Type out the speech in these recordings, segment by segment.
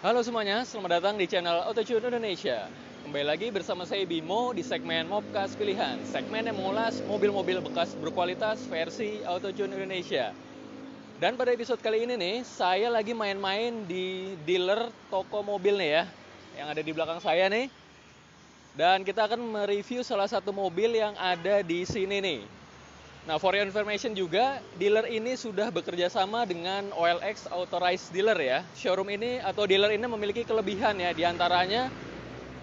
Halo semuanya, selamat datang di channel Autotune Indonesia. Kembali lagi bersama saya Bimo di segmen Mobcast Pilihan, segmen yang mengulas mobil-mobil bekas berkualitas versi Autotune Indonesia. Dan pada episode kali ini nih, saya lagi main-main di dealer toko mobil nih ya, yang ada di belakang saya nih. Dan kita akan mereview salah satu mobil yang ada di sini nih. Nah, for your information juga, dealer ini sudah bekerja sama dengan OLX Authorized Dealer ya. Showroom ini atau dealer ini memiliki kelebihan ya, diantaranya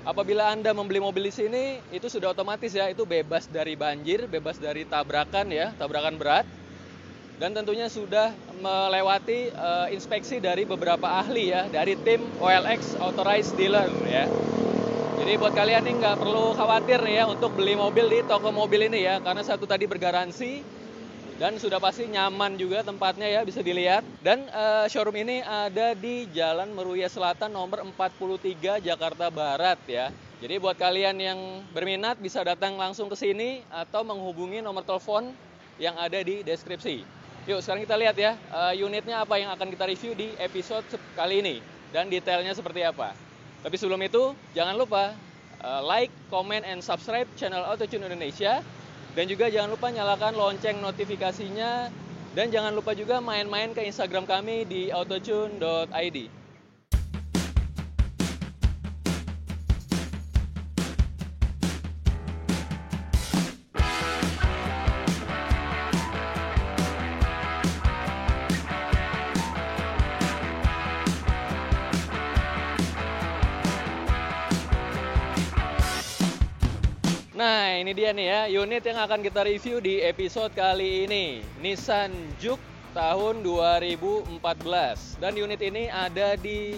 apabila Anda membeli mobil di sini, itu sudah otomatis ya, itu bebas dari banjir, bebas dari tabrakan ya, tabrakan berat. Dan tentunya sudah melewati inspeksi dari beberapa ahli ya, dari tim OLX Authorized Dealer ya. Jadi buat kalian nih nggak perlu khawatir nih ya untuk beli mobil di toko mobil ini ya, karena satu tadi bergaransi dan sudah pasti nyaman juga tempatnya ya, bisa dilihat. Dan showroom ini ada di Jalan Meruya Selatan nomor 43 Jakarta Barat ya. Jadi buat kalian yang berminat bisa datang langsung ke sini atau menghubungi nomor telepon yang ada di deskripsi. Yuk sekarang kita lihat ya unitnya apa yang akan kita review di episode kali ini dan detailnya seperti apa. Tapi sebelum itu, jangan lupa like, comment, and subscribe channel Autotune Indonesia. Dan juga jangan lupa nyalakan lonceng notifikasinya. Dan jangan lupa juga main-main ke Instagram kami di autotune.id. Nah, ini dia nih ya, unit yang akan kita review di episode kali ini. Nissan Juke tahun 2014. Dan unit ini ada di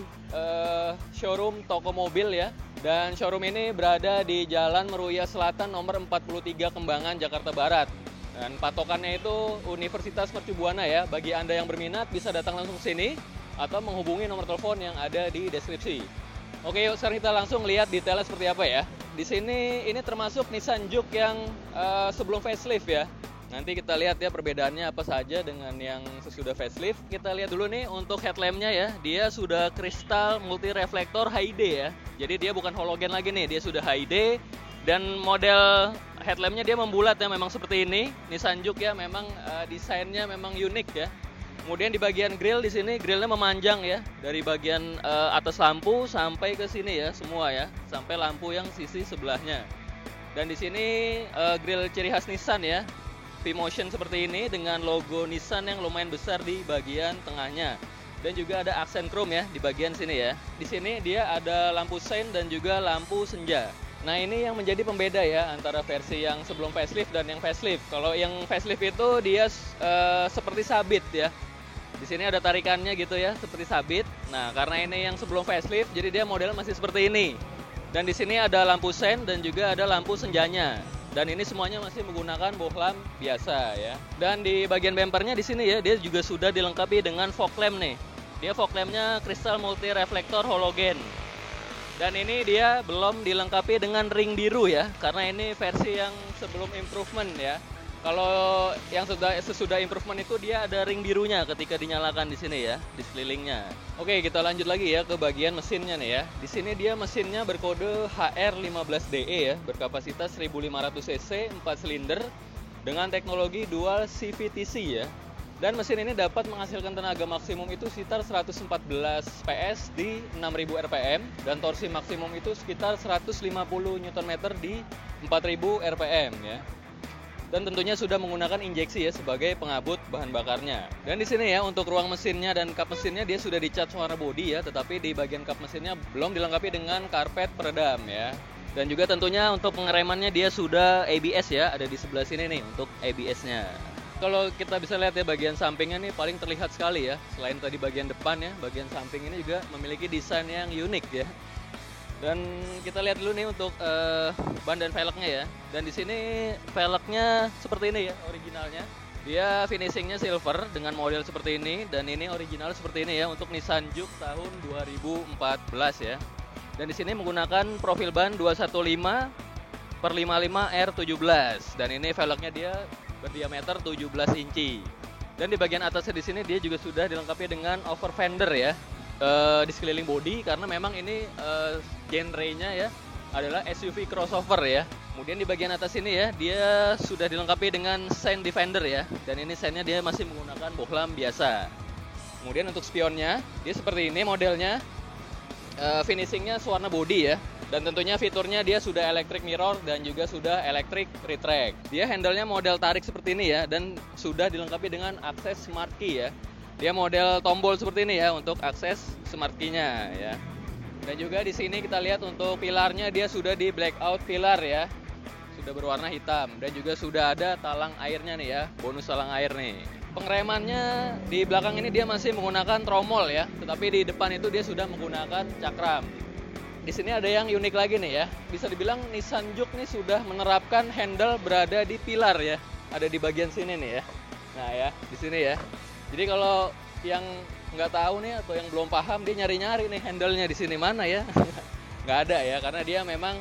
showroom toko mobil ya. Dan showroom ini berada di Jalan Meruya Selatan nomor 43 Kembangan, Jakarta Barat. Dan patokannya itu Universitas Mercubuana ya. Bagi Anda yang berminat bisa datang langsung ke sini atau menghubungi nomor telepon yang ada di deskripsi. Oke, yuk sekarang kita langsung lihat detailnya seperti apa ya. Di sini ini termasuk Nissan Juke yang sebelum facelift ya. Nanti kita lihat ya perbedaannya apa saja dengan yang sesudah facelift. Kita lihat dulu nih untuk headlampnya ya. Dia sudah kristal multi reflektor HD ya. Jadi dia bukan halogen lagi nih, dia sudah HD. Dan model headlampnya dia membulat ya, memang seperti ini. Nissan Juke ya, memang desainnya memang unik ya. Kemudian di bagian grill di sini grillnya memanjang ya, dari bagian atas lampu sampai ke sini ya semua ya, sampai lampu yang sisi sebelahnya. Dan di sini grill ciri khas Nissan ya, V-Motion seperti ini dengan logo Nissan yang lumayan besar di bagian tengahnya. Dan juga ada aksen chrome ya di bagian sini ya. Di sini dia ada lampu sein dan juga lampu senja. Nah ini yang menjadi pembeda ya antara versi yang sebelum facelift dan yang facelift. Kalau yang facelift itu dia seperti sabit ya. Di sini ada tarikannya gitu ya, seperti sabit. Nah, karena ini yang sebelum facelift, jadi dia model masih seperti ini. Dan di sini ada lampu sein dan juga ada lampu senjanya. Dan ini semuanya masih menggunakan bohlam biasa ya. Dan di bagian bempernya di sini ya, dia juga sudah dilengkapi dengan fog lamp nih. Dia fog lampnya kristal multi reflektor halogen. Dan ini dia belum dilengkapi dengan ring biru ya, karena ini versi yang sebelum improvement ya. Kalau yang sesudah improvement itu dia ada ring birunya ketika dinyalakan di sini ya, di sekelilingnya. Oke, kita lanjut lagi ya ke bagian mesinnya nih ya. Di sini dia mesinnya berkode HR15DE ya, berkapasitas 1500 cc, 4 silinder dengan teknologi dual CVTC ya. Dan mesin ini dapat menghasilkan tenaga maksimum itu sekitar 114 PS di 6000 rpm dan torsi maksimum itu sekitar 150 Nm di 4000 rpm ya. Dan tentunya sudah menggunakan injeksi ya sebagai pengabut bahan bakarnya. Dan di sini ya untuk ruang mesinnya dan kap mesinnya dia sudah dicat warna bodi ya, tetapi di bagian kap mesinnya belum dilengkapi dengan karpet peredam ya. Dan juga tentunya untuk pengeremannya dia sudah ABS ya, ada di sebelah sini nih untuk ABS-nya. Kalau kita bisa lihat ya bagian sampingnya nih paling terlihat sekali ya. Selain tadi bagian depan ya, bagian samping ini juga memiliki desain yang unik ya. Dan kita lihat dulu nih untuk ban dan velgnya ya. Dan di sini velgnya seperti ini ya originalnya. Dia finishingnya silver dengan model seperti ini. Dan ini original seperti ini ya untuk Nissan Juke tahun 2014 ya. Dan di sini menggunakan profil ban 215/55R17. Dan ini velgnya dia berdiameter 17 inci. Dan di bagian atasnya di sini dia juga sudah dilengkapi dengan over fender ya. di sekeliling bodi, karena memang ini genre-nya ya adalah SUV crossover ya. Kemudian di bagian atas ini ya, dia sudah dilengkapi dengan Shine Defender ya. Dan ini shine-nya dia masih menggunakan bohlam biasa. Kemudian untuk spionnya, dia seperti ini modelnya. Finishingnya warna body ya. Dan tentunya fiturnya dia sudah electric mirror dan juga sudah electric retract. Dia handle-nya model tarik seperti ini ya, dan sudah dilengkapi dengan akses smart key ya. Dia model tombol seperti ini ya untuk akses smart key-nya ya. Dan juga di sini kita lihat untuk pilarnya, dia sudah di blackout pilar ya. Sudah berwarna hitam, dan juga sudah ada talang airnya nih ya, bonus talang air nih. Pengeremannya di belakang ini dia masih menggunakan tromol ya, tetapi di depan itu dia sudah menggunakan cakram. Di sini ada yang unik lagi nih ya, bisa dibilang Nissan Juke nih sudah menerapkan handle berada di pilar ya, ada di bagian sini nih ya. Nah ya, di sini ya. Jadi kalau yang nggak tahu nih atau yang belum paham, dia nyari-nyari nih handle-nya di sini mana ya. Nggak ada ya, karena dia memang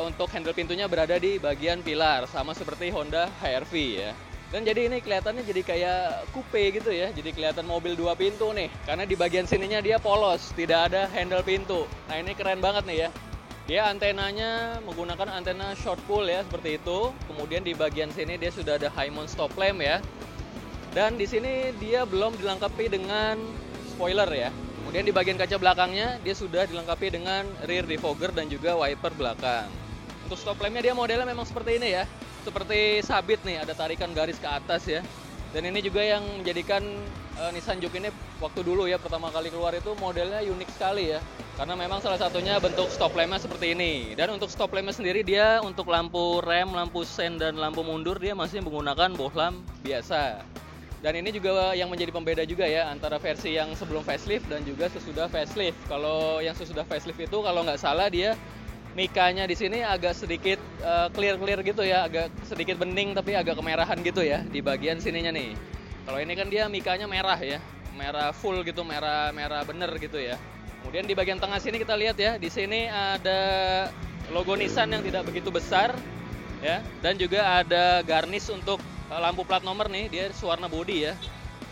untuk handle pintunya berada di bagian pilar, sama seperti Honda HR-V ya. Dan jadi ini kelihatannya jadi kayak coupe gitu ya, jadi kelihatan mobil 2 pintu nih, karena di bagian sininya dia polos, tidak ada handle pintu. Nah ini keren banget nih ya. Dia antenanya menggunakan antena short pull ya, seperti itu. Kemudian di bagian sini dia sudah ada high mount stop lamp ya. Dan di sini dia belum dilengkapi dengan spoiler ya. Kemudian di bagian kaca belakangnya dia sudah dilengkapi dengan rear defogger dan juga wiper belakang. Untuk stop lampnya dia modelnya memang seperti ini ya, seperti sabit nih, ada tarikan garis ke atas ya. Dan ini juga yang menjadikan Nissan Juke ini waktu dulu ya pertama kali keluar itu modelnya unik sekali ya, karena memang salah satunya bentuk stop lampnya seperti ini. Dan untuk stop lampnya sendiri dia untuk lampu rem, lampu sen, dan lampu mundur dia masih menggunakan bohlam biasa. Dan ini juga yang menjadi pembeda juga ya antara versi yang sebelum facelift dan juga sesudah facelift. Kalau yang sesudah facelift itu kalau nggak salah dia mikanya di sini agak sedikit clear gitu ya, agak sedikit bening tapi agak kemerahan gitu ya di bagian sininya nih. Kalau ini kan dia mikanya merah ya, merah full gitu, merah bener gitu ya. Kemudian di bagian tengah sini kita lihat ya, di sini ada logo Nissan yang tidak begitu besar ya, dan juga ada garnish untuk lampu plat nomor nih, dia warna body ya.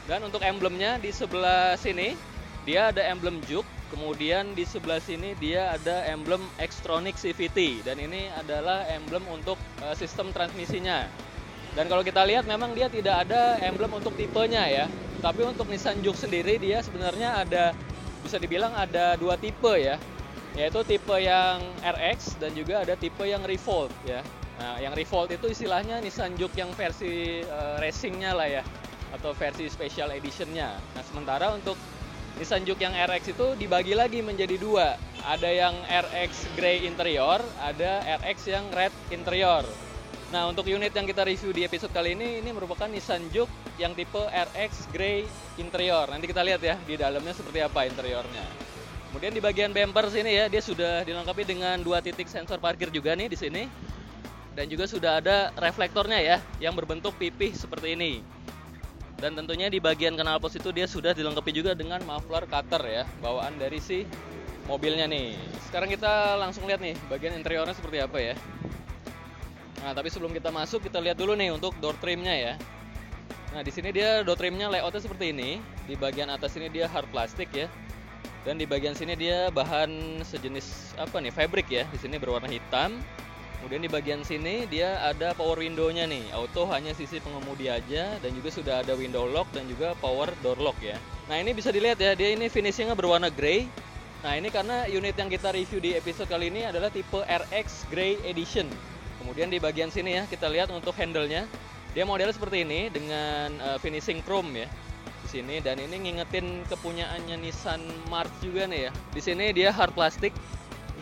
Dan untuk emblemnya di sebelah sini dia ada emblem Juke, kemudian di sebelah sini dia ada emblem Xtronic CVT, dan ini adalah emblem untuk sistem transmisinya. Dan kalau kita lihat memang dia tidak ada emblem untuk tipenya ya. Tapi untuk Nissan Juke sendiri dia sebenarnya ada, bisa dibilang ada 2 tipe ya, yaitu tipe yang RX dan juga ada tipe yang Revolt ya. Nah, yang Revolt itu istilahnya Nissan Juke yang versi racingnya lah ya, atau versi special editionnya. Nah, sementara untuk Nissan Juke yang RX itu dibagi lagi menjadi 2. Ada yang RX Grey interior, ada RX yang red interior. Nah, untuk unit yang kita review di episode kali ini merupakan Nissan Juke yang tipe RX Grey interior. Nanti kita lihat ya di dalamnya seperti apa interiornya. Kemudian di bagian bumper sini ya, dia sudah dilengkapi dengan 2 titik sensor parkir juga nih di sini. Dan juga sudah ada reflektornya ya, yang berbentuk pipih seperti ini. Dan tentunya di bagian knalpot itu dia sudah dilengkapi juga dengan muffler cutter ya, bawaan dari si mobilnya nih. Sekarang kita langsung lihat nih bagian interiornya seperti apa ya. Nah, tapi sebelum kita masuk, kita lihat dulu nih untuk door trimnya ya. Nah, di sini dia door trimnya layoutnya seperti ini. Di bagian atas ini dia hard plastik ya. Dan di bagian sini dia bahan sejenis apa nih, fabric ya. Di sini berwarna hitam. Kemudian di bagian sini dia ada power window-nya nih, auto hanya sisi pengemudi aja, dan juga sudah ada window lock dan juga power door lock ya. Nah, ini bisa dilihat ya, dia ini finishingnya berwarna grey. Nah, ini karena unit yang kita review di episode kali ini adalah tipe RX Grey Edition. Kemudian di bagian sini ya, kita lihat untuk handle-nya, dia modelnya seperti ini dengan finishing chrome ya di sini, dan ini ngingetin kepunyaannya Nissan March juga nih ya. Di sini dia hard plastik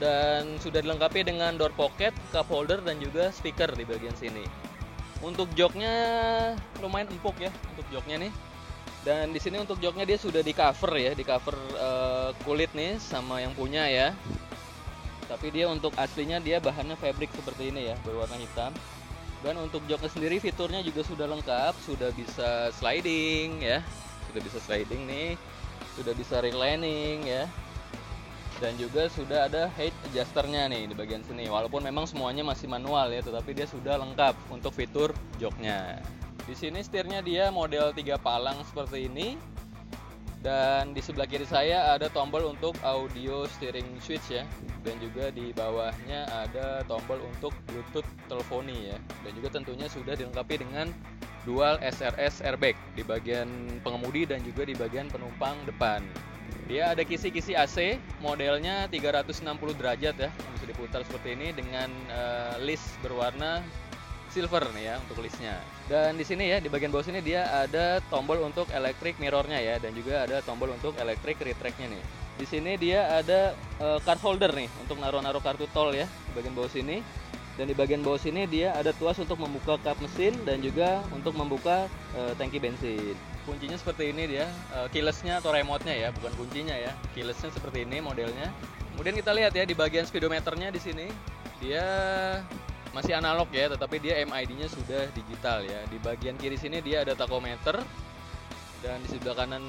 dan sudah dilengkapi dengan door pocket, cup holder, dan juga speaker di bagian sini. Untuk joknya lumayan empuk ya untuk joknya nih. Dan di sini untuk joknya dia sudah di cover ya, di cover kulit nih sama yang punya ya. Tapi dia untuk aslinya dia bahannya fabric seperti ini ya, berwarna hitam. Dan untuk joknya sendiri fiturnya juga sudah lengkap, sudah bisa sliding ya, sudah bisa sliding nih, sudah bisa reclining ya. Dan juga sudah ada height adjusternya nih di bagian sini. Walaupun memang semuanya masih manual ya, tetapi dia sudah lengkap untuk fitur joknya. Di sini setirnya dia model 3 palang seperti ini. Dan di sebelah kiri saya ada tombol untuk audio steering switch ya. Dan juga di bawahnya ada tombol untuk Bluetooth teleponi ya. Dan juga tentunya sudah dilengkapi dengan dual SRS airbag di bagian pengemudi dan juga di bagian penumpang depan. Dia ada kisi-kisi AC, modelnya 360 derajat ya, yang bisa diputar seperti ini dengan list berwarna silver nih ya untuk listnya. Dan di sini ya di bagian bawah sini dia ada tombol untuk electric mirrornya ya, dan juga ada tombol untuk electric retract-nya nih. Di sini dia ada card holder nih untuk naruh-naruh kartu tol ya di bagian bawah sini. Dan di bagian bawah sini dia ada tuas untuk membuka kap mesin dan juga untuk membuka tangki bensin. Kuncinya seperti ini dia, keyless-nya atau remote-nya ya, bukan kuncinya ya. Keyless-nya seperti ini modelnya. Kemudian kita lihat ya di bagian speedometernya di sini dia masih analog ya, tetapi dia MID-nya sudah digital ya. Di bagian kiri sini dia ada tachometer, dan di sebelah kanan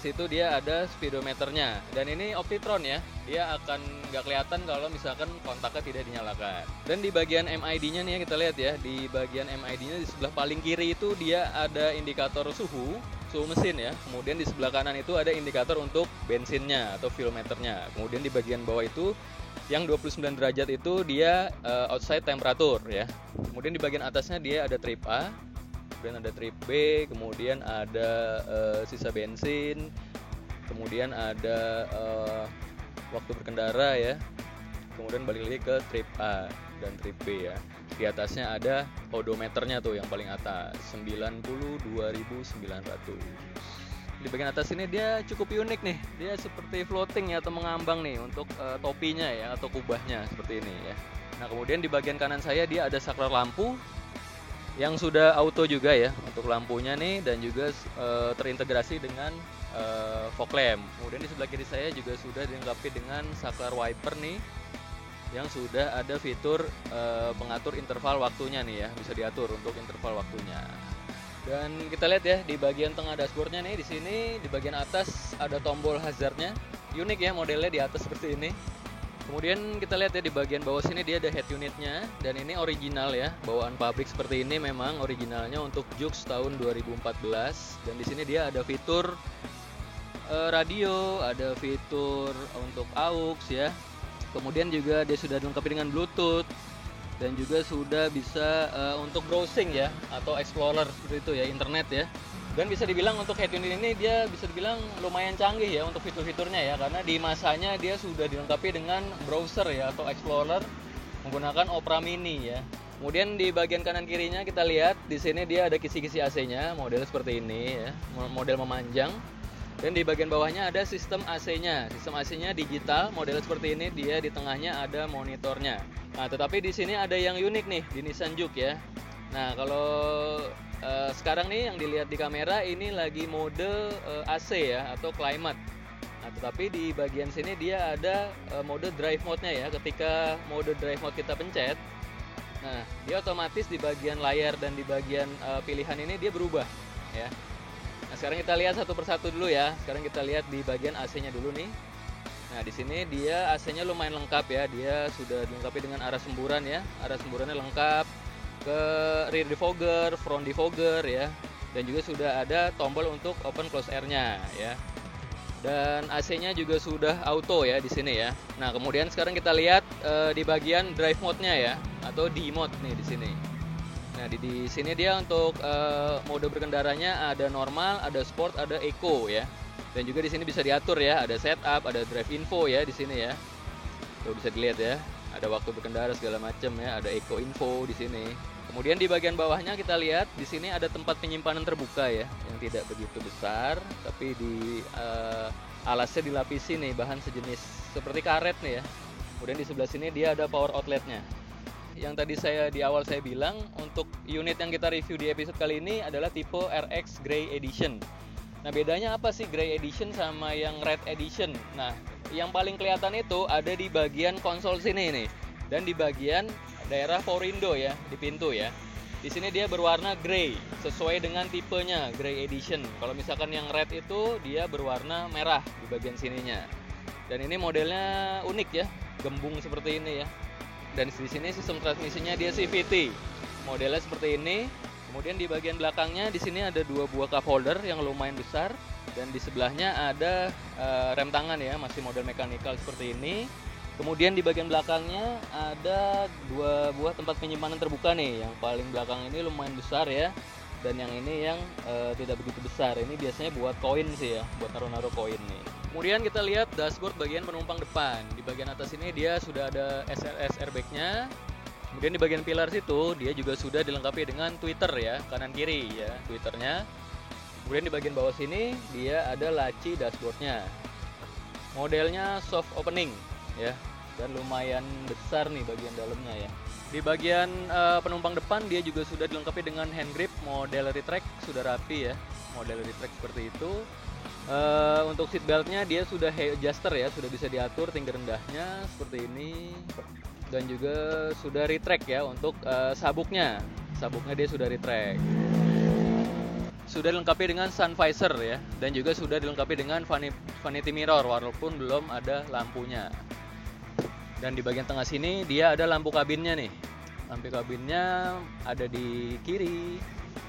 situ dia ada speedometernya. Dan ini Optitron ya, dia akan nggak kelihatan kalau misalkan kontaknya tidak dinyalakan. Dan di bagian MID-nya nih ya, kita lihat ya, di bagian MID-nya di sebelah paling kiri itu dia ada indikator suhu mesin ya. Kemudian di sebelah kanan itu ada indikator untuk bensinnya atau fuel meternya. Kemudian di bagian bawah itu yang 29 derajat itu dia outside temperature ya. Kemudian di bagian atasnya dia ada trip A, kemudian ada trip B, kemudian ada sisa bensin, kemudian ada waktu berkendara ya. Kemudian balik lagi ke trip A dan trip B ya. Di atasnya ada odometernya tuh yang paling atas 92.900. Di bagian atas ini dia cukup unik nih, dia seperti floating ya atau mengambang nih untuk topinya ya atau kubahnya seperti ini ya. Nah kemudian di bagian kanan saya dia ada saklar lampu yang sudah auto juga ya untuk lampunya nih, dan juga terintegrasi dengan fog lamp. Kemudian di sebelah kiri saya juga sudah dilengkapi dengan saklar wiper nih yang sudah ada fitur pengatur interval waktunya nih ya, bisa diatur untuk interval waktunya. Dan kita lihat ya di bagian tengah dashboardnya nih, di sini di bagian atas ada tombol hazardnya, unik ya modelnya di atas seperti ini. Kemudian kita lihat ya di bagian bawah sini dia ada head unitnya, dan ini original ya, bawaan pabrik seperti ini memang originalnya untuk Jux tahun 2014. Dan di sini dia ada fitur radio, ada fitur untuk aux ya. Kemudian juga dia sudah dilengkapi dengan Bluetooth, dan juga sudah bisa untuk browsing ya atau explorer seperti itu ya, internet ya. Dan bisa dibilang untuk head unit ini dia bisa dibilang lumayan canggih ya untuk fitur-fiturnya ya, karena di masanya dia sudah dilengkapi dengan browser ya atau explorer menggunakan Opera Mini ya. Kemudian di bagian kanan kirinya kita lihat di sini dia ada kisi-kisi AC-nya, model seperti ini ya, model memanjang. Dan di bagian bawahnya ada sistem AC-nya. Sistem AC-nya digital, model seperti ini, dia di tengahnya ada monitornya. Nah, tetapi di sini ada yang unik nih di Nissan Juke ya. Nah, kalau sekarang nih yang dilihat di kamera ini lagi mode AC ya atau climate. Nah, tetapi di bagian sini dia ada mode drive mode-nya ya. Ketika mode drive mode kita pencet, nah, dia otomatis di bagian layar dan di bagian pilihan ini dia berubah ya. Nah, sekarang kita lihat satu persatu dulu ya. Sekarang kita lihat di bagian AC-nya dulu nih. Nah, di sini dia AC-nya lumayan lengkap ya. Dia sudah dilengkapi dengan arah semburan ya. Arah semburannya lengkap, ke rear defogger, front defogger ya. Dan juga sudah ada tombol untuk open close air-nya ya. Dan AC-nya juga sudah auto ya di sini ya. Nah, kemudian sekarang kita lihat di bagian drive mode-nya ya atau D mode nih di sini. Nah, di sini dia untuk mode berkendaranya ada normal, ada sport, ada eco ya. Dan juga di sini bisa diatur ya, ada setup, ada drive info ya di sini ya. Tuh bisa dilihat ya, ada waktu berkendara segala macam ya, ada eco info di sini. Kemudian di bagian bawahnya kita lihat di sini ada tempat penyimpanan terbuka ya, yang tidak begitu besar, tapi di alasnya dilapisi nih bahan sejenis seperti karet nih ya. Kemudian di sebelah sini dia ada power outletnya. Yang tadi di awal saya bilang, untuk unit yang kita review di episode kali ini adalah tipe RX Grey Edition. Nah, bedanya apa sih Grey Edition sama yang Red Edition? Nah, yang paling kelihatan itu ada di bagian konsol sini nih, dan di bagian daerah power window ya, di pintu ya. Di sini dia berwarna grey, sesuai dengan tipenya Grey Edition. Kalau misalkan yang Red itu dia berwarna merah di bagian sininya. Dan ini modelnya unik ya, gembung seperti ini ya. Dan di sini sistem transmisinya dia CVT, modelnya seperti ini. Kemudian di bagian belakangnya di sini ada dua buah cup holder yang lumayan besar. Dan di sebelahnya ada rem tangan ya, masih model mekanikal seperti ini. Kemudian di bagian belakangnya ada 2 buah tempat penyimpanan terbuka nih. Yang paling belakang ini lumayan besar ya, dan yang ini yang tidak begitu besar. Ini biasanya buat koin sih ya, buat naruh-naruh koin nih. Kemudian kita lihat dashboard bagian penumpang depan. Di bagian atas ini dia sudah ada SLS airbag-nya. Kemudian di bagian pilar situ dia juga sudah dilengkapi dengan tweeter ya, kanan kiri ya, tweeternya. Kemudian di bagian bawah sini dia ada laci dashboardnya. Modelnya soft opening ya, dan lumayan besar nih bagian dalamnya ya. Di bagian penumpang depan dia juga sudah dilengkapi dengan hand grip model retract, sudah rapi ya, model retract seperti itu. Untuk seat beltnya dia sudah high adjuster ya, sudah bisa diatur tinggi rendahnya seperti ini. Dan juga sudah retract ya untuk sabuknya dia sudah retract. Sudah dilengkapi dengan sun visor ya, dan juga sudah dilengkapi dengan vanity mirror walaupun belum ada lampunya. Dan di bagian tengah sini dia ada lampu kabinnya nih. Lampu kabinnya ada di kiri,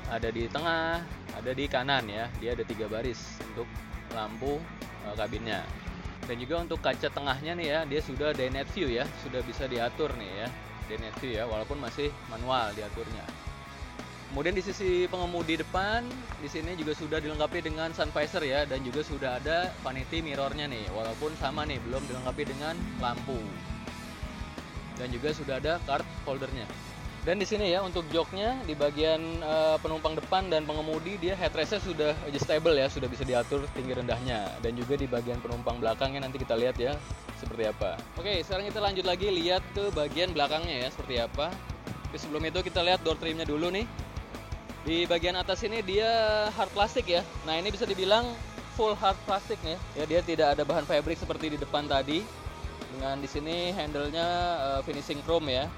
ada di tengah, ada di kanan ya. Dia ada 3 baris untuk lampu kabinnya. Dan juga untuk kaca tengahnya nih ya, dia sudah day night view ya, sudah bisa diatur nih ya, day night view ya, walaupun masih manual diaturnya. Kemudian di sisi pengemudi depan, di sini juga sudah dilengkapi dengan sun visor ya, dan juga sudah ada vanity mirrornya nih, walaupun sama nih, belum dilengkapi dengan lampu. Dan juga sudah ada card holdernya. Dan di sini ya untuk joknya di bagian penumpang depan dan pengemudi dia headrestnya sudah adjustable ya, sudah bisa diatur tinggi rendahnya. Dan juga di bagian penumpang belakangnya nanti kita lihat ya seperti apa. Oke, sekarang kita lanjut lagi lihat ke bagian belakangnya ya seperti apa. Tapi sebelum itu kita lihat door trimnya dulu nih. Di bagian atas ini dia hard plastik ya. Nah ini bisa dibilang full hard plastik nih. Ya dia tidak ada bahan fabric seperti di depan tadi. Dengan di sini handle-nya finishing chrome ya.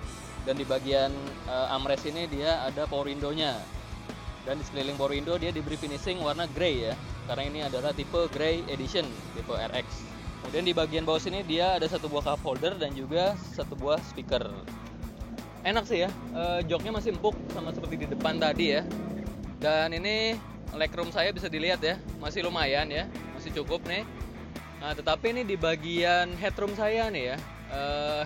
Dan di bagian armrest ini dia ada power window-nya. Dan di sekeliling power window dia diberi finishing warna grey ya. Karena ini adalah tipe grey edition, tipe RX. Kemudian di bagian bawah sini dia ada 1 buah cup holder dan juga 1 buah speaker. Enak sih ya, joknya masih empuk sama seperti di depan tadi ya. Dan ini legroom saya bisa dilihat ya, masih lumayan ya, masih cukup nih. Nah tetapi ini di bagian headroom saya nih ya,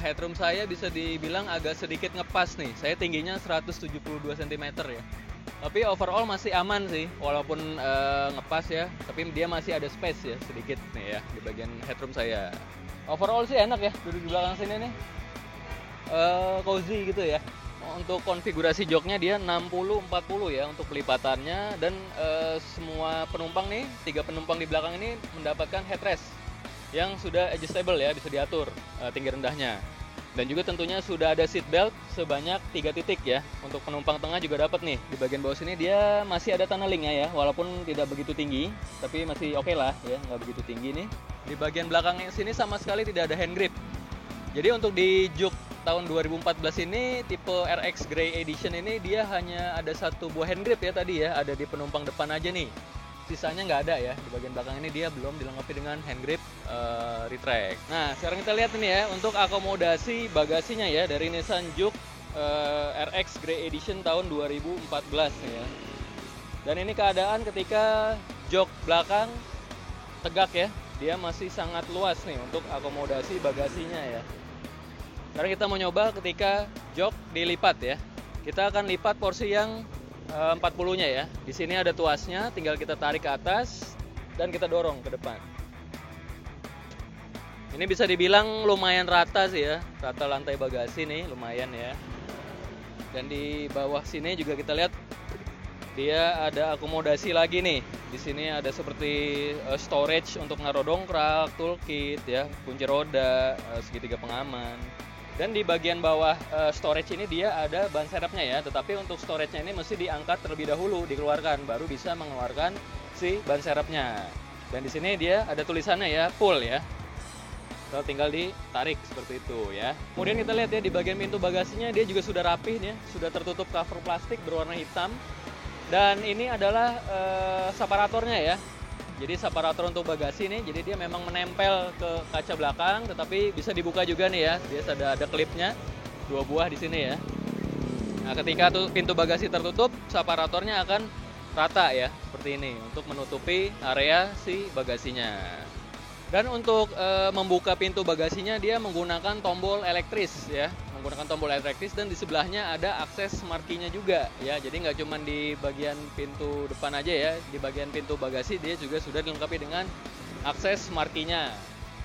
headroom saya bisa dibilang agak sedikit ngepas nih. Saya tingginya 172 cm ya. Tapi overall masih aman sih, walaupun ngepas ya. Tapi dia masih ada space ya sedikit nih ya di bagian headroom saya. Overall sih enak ya duduk di belakang sini nih. Cozy gitu ya. Untuk konfigurasi joknya dia 60-40 ya untuk pelipatannya. Dan semua penumpang nih, 3 penumpang di belakang ini mendapatkan headrest yang sudah adjustable ya, bisa diatur tinggi rendahnya. Dan juga tentunya sudah ada seat belt sebanyak 3 titik ya. Untuk penumpang tengah juga dapat nih. Di bagian bawah sini dia masih ada tunnelingnya ya, walaupun tidak begitu tinggi, tapi masih oke lah ya, nggak begitu tinggi nih. Di bagian belakangnya sini sama sekali tidak ada hand grip. Jadi untuk di Juke tahun 2014 ini tipe RX Grey Edition ini dia hanya ada 1 buah hand grip ya tadi ya, ada di penumpang depan aja nih. Sisanya nggak ada ya. Di bagian belakang ini dia belum dilengkapi dengan hand grip retract. Nah sekarang kita lihat ini ya untuk akomodasi bagasinya ya dari Nissan Juke RX Grey Edition tahun 2014 ya. Dan ini keadaan ketika jok belakang tegak ya, dia masih sangat luas nih untuk akomodasi bagasinya ya. Sekarang kita mau nyoba ketika jok dilipat ya. Kita akan lipat porsi yang 40-nya ya. Di sini ada tuasnya, tinggal kita tarik ke atas dan kita dorong ke depan. Ini bisa dibilang lumayan rata sih ya, rata lantai bagasi nih, lumayan ya. Dan di bawah sini juga kita lihat dia ada akomodasi lagi nih. Di sini ada seperti storage untuk naruh dongkrak, toolkit ya, kunci roda, segitiga pengaman. Dan di bagian bawah storage ini dia ada ban serepnya ya, tetapi untuk storage-nya ini mesti diangkat terlebih dahulu, dikeluarkan, baru bisa mengeluarkan si ban serepnya. Dan di sini dia ada tulisannya ya, pull ya. Kalau tinggal ditarik seperti itu ya. Kemudian kita lihat ya di bagian pintu bagasinya dia juga sudah rapih ya, sudah tertutup cover plastik berwarna hitam. Dan ini adalah separatornya ya. Jadi separator untuk bagasi nih, jadi dia memang menempel ke kaca belakang, tetapi bisa dibuka juga nih ya. Dia ada klipnya, 2 buah di sini ya. Nah, ketika tuh pintu bagasi tertutup, separatornya akan rata ya, seperti ini untuk menutupi area si bagasinya. Dan untuk membuka pintu bagasinya dia menggunakan tombol elektris ya, dan di sebelahnya ada akses smart key-nya juga ya. Jadi nggak cuma di bagian pintu depan aja ya, di bagian pintu bagasi dia juga sudah dilengkapi dengan akses smart key-nya.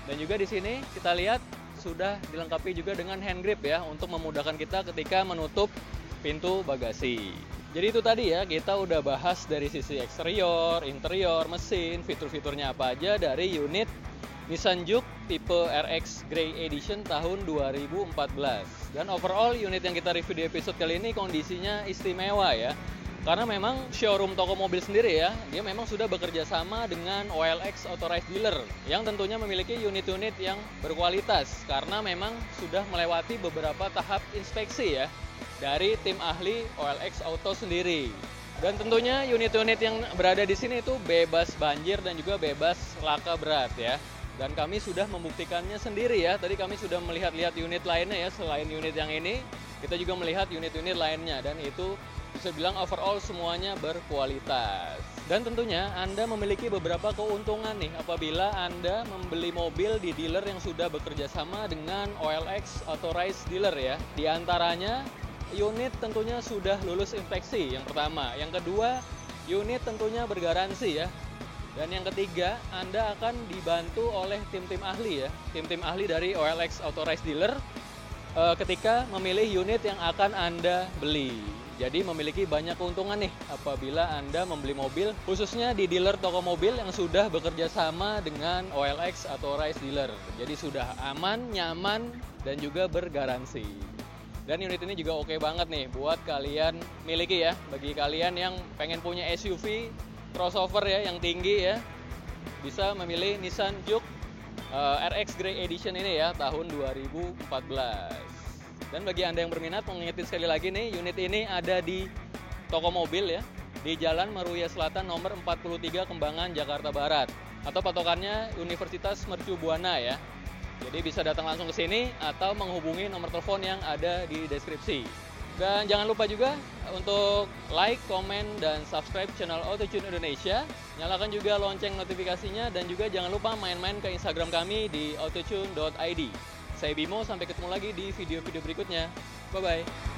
Dan juga di sini kita lihat sudah dilengkapi juga dengan hand grip ya, untuk memudahkan kita ketika menutup pintu bagasi. Jadi itu tadi ya, kita udah bahas dari sisi eksterior, interior, mesin, fitur-fiturnya apa aja dari unit Nissan Juke tipe RX Grey Edition tahun 2014. Dan overall unit yang kita review di episode kali ini kondisinya istimewa ya. Karena memang showroom toko mobil sendiri ya, dia memang sudah bekerja sama dengan OLX Authorized Dealer yang tentunya memiliki unit-unit yang berkualitas karena memang sudah melewati beberapa tahap inspeksi ya dari tim ahli OLX Auto sendiri. Dan tentunya unit-unit yang berada di sini itu bebas banjir dan juga bebas laka berat ya. Dan kami sudah membuktikannya sendiri ya. Tadi kami sudah melihat-lihat unit lainnya ya, selain unit yang ini, kita juga melihat unit-unit lainnya dan itu bisa bilang overall semuanya berkualitas. Dan tentunya Anda memiliki beberapa keuntungan nih apabila Anda membeli mobil di dealer yang sudah bekerja sama dengan OLX Authorized Dealer ya. Di antaranya unit tentunya sudah lulus inspeksi yang pertama. Yang kedua, unit tentunya bergaransi ya. Dan yang ketiga, Anda akan dibantu oleh tim-tim ahli ya. Tim-tim ahli dari OLX Authorized Dealer ketika memilih unit yang akan Anda beli. Jadi memiliki banyak keuntungan nih apabila Anda membeli mobil khususnya di dealer toko mobil yang sudah bekerja sama dengan OLX Authorized Dealer. Jadi sudah aman, nyaman, dan juga bergaransi. Dan unit ini juga oke banget nih buat kalian miliki ya. Bagi kalian yang pengen punya SUV crossover ya yang tinggi ya, bisa memilih Nissan Juke RX Grey Edition ini ya tahun 2014. Dan bagi Anda yang berminat, mengingetin sekali lagi nih, unit ini ada di toko mobil ya, di Jalan Meruya Selatan nomor 43 Kembangan, Jakarta Barat. Atau patokannya Universitas Mercu Buana ya. Jadi bisa datang langsung ke sini atau menghubungi nomor telepon yang ada di deskripsi. Dan jangan lupa juga untuk like, komen, dan subscribe channel AutoTune Indonesia. Nyalakan juga lonceng notifikasinya dan juga jangan lupa main-main ke Instagram kami di autotune.id. Saya Bimo, sampai ketemu lagi di video-video berikutnya. Bye-bye.